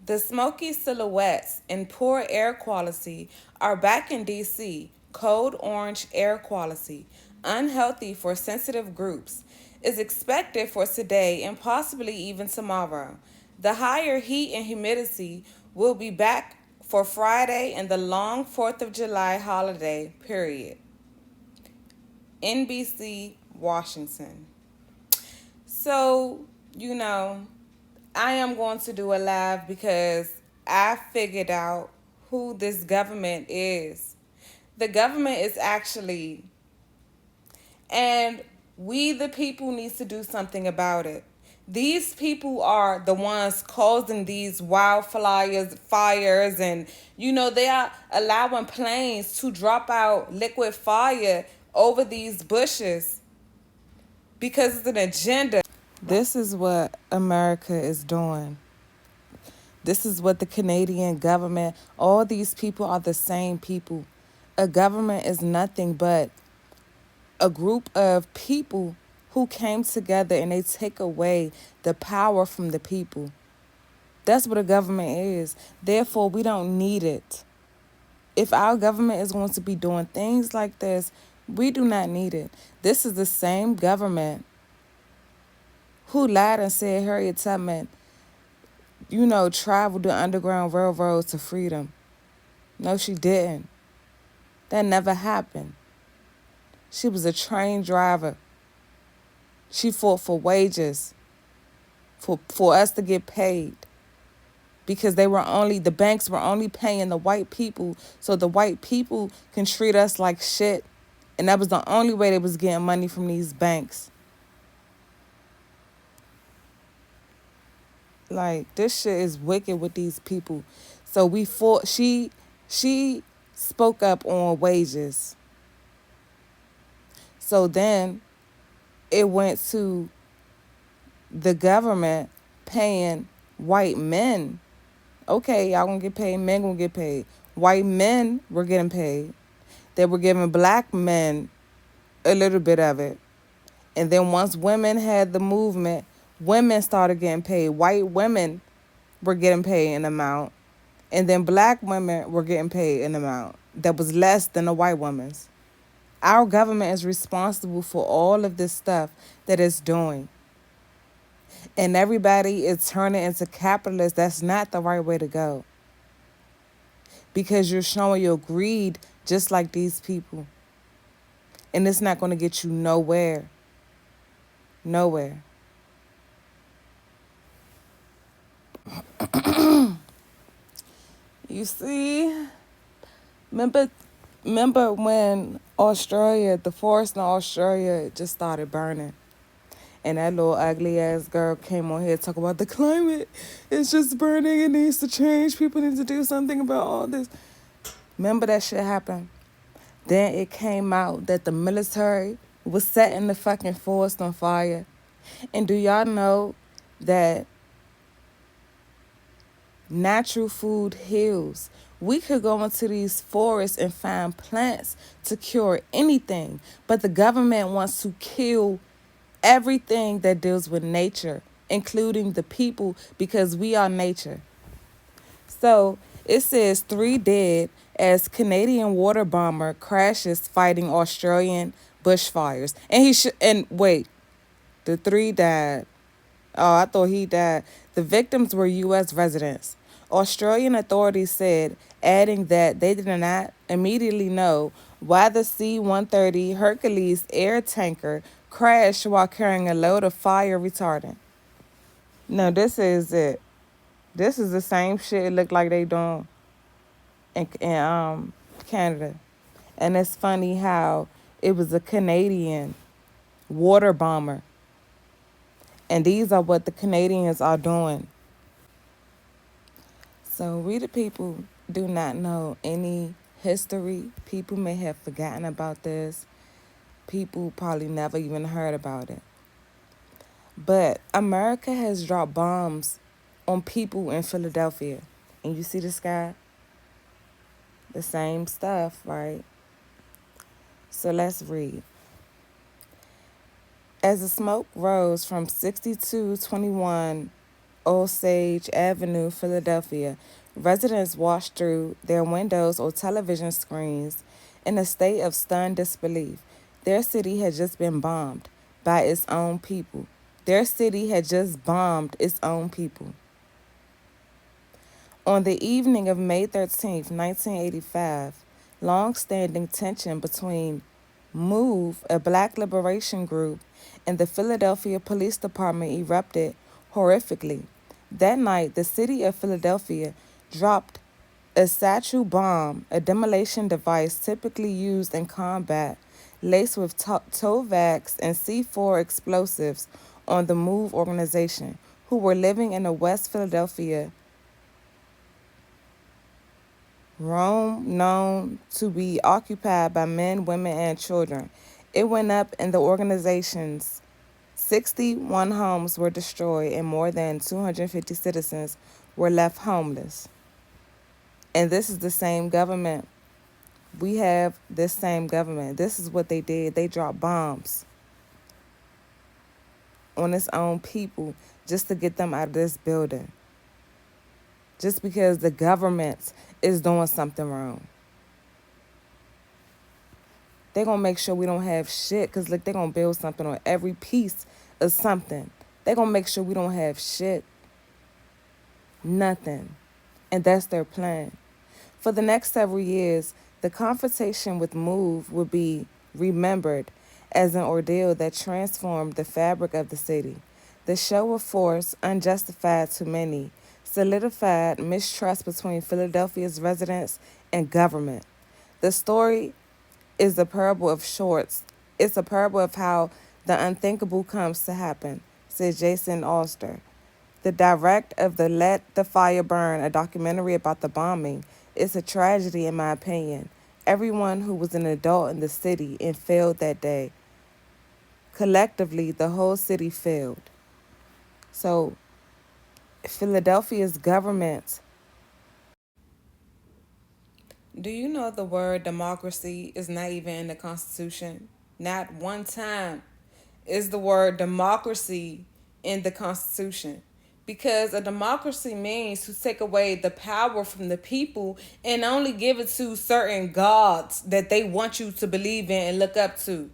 The smoky silhouettes and poor air quality are back in DC. Code orange air quality, unhealthy for sensitive groups, is expected for today and possibly even tomorrow. The higher heat and humidity will be back for Friday and the long 4th of July holiday period. NBC, Washington. So, you know, I am going to do a live because I figured out who this government is. The government is actually, and we the people need to do something about it. These people are the ones causing these wildfires, fires, and they are allowing planes to drop out liquid fire over these bushes because it's an agenda. This is what America is doing. This is what the Canadian government, all these people are the same people. A government is nothing but a group of people who came together and they take away the power from the people. That's what a government is. Therefore, we don't need it. If our government is going to be doing things like this, we do not need it. This is the same government who lied and said Harriet Tubman, traveled the Underground Railroad to freedom. No, she didn't. That never happened. She was a train driver. She fought for wages, for us to get paid. Because the banks were only paying the white people so the white people can treat us like shit. And that was the only way they was getting money from these banks. Like, this shit is wicked with these people. So we fought, she spoke up on wages. So then it went to the government paying white men. Okay, y'all gonna get paid, men gonna get paid. White men were getting paid. They were giving black men a little bit of it. And then once women had the movement, women started getting paid. White women were getting paid an amount. And then black women were getting paid an amount that was less than the white woman's. Our government is responsible for all of this stuff that it's doing. And everybody is turning into capitalists. That's not the right way to go. Because you're showing your greed just like these people. And it's not going to get you nowhere. Nowhere. You see? Remember when the forest in Australia just started burning? And that little ugly ass girl came on here to talk about the climate. It's just burning. It needs to change. People need to do something about all this. Remember that shit happened? Then it came out that the military was setting the fucking forest on fire. And do y'all know that natural food heals? We could go into these forests and find plants to cure anything. But the government wants to kill everything that deals with nature, including the people, because we are nature. So it says 3 dead as Canadian water bomber crashes fighting Australian bushfires. And wait, the 3 died. Oh, I thought he died. The victims were U.S. residents. Australian authorities said, adding that they did not immediately know why the C-130 Hercules air tanker crashed while carrying a load of fire retardant. No, this is it. This is the same shit it looked like they doing in Canada. And it's funny how it was a Canadian water bomber. And these are what the Canadians are doing. So we the people do not know any history. People may have forgotten about this. People probably never even heard about it. But America has dropped bombs on people in Philadelphia. And you see the sky? The same stuff, right? So let's read. As the smoke rose from 6221 Osage Avenue, Philadelphia. Residents watched through their windows or television screens in a state of stunned disbelief. Their city had just been bombed by its own people. Their city had just bombed its own people. On the evening of May 13th, 1985, long-standing tension between MOVE, a black liberation group, and the Philadelphia Police Department erupted horrifically. That night, the city of Philadelphia dropped a satchel bomb, a demolition device typically used in combat, laced with Tovax and C4 explosives on the MOVE organization, who were living in the West Philadelphia Rome, known to be occupied by men, women, and children. It went up in the organization's 61 homes were destroyed and more than 250 citizens were left homeless. And this is the same government. We have this same government. This is what they did. They dropped bombs on its own people just to get them out of this building. Just because the government is doing something wrong. They're going to make sure we don't have shit because they're going to build something on every piece of something. They're going to make sure we don't have shit. Nothing. And that's their plan. For the next several years, the confrontation with MOVE would be remembered as an ordeal that transformed the fabric of the city. The show of force, unjustified to many, solidified mistrust between Philadelphia's residents and government. The story is a parable of sorts. It's a parable of how the unthinkable comes to happen, said Jason Alster, the director of the Let the Fire Burn, a documentary about the bombing. It's a tragedy, in my opinion. Everyone who was an adult in the city and failed that day. Collectively, the whole city failed. So, Philadelphia's government. Do you know the word democracy is not even in the Constitution? Not one time is the word democracy in the Constitution. Because a democracy means to take away the power from the people and only give it to certain gods that they want you to believe in and look up to.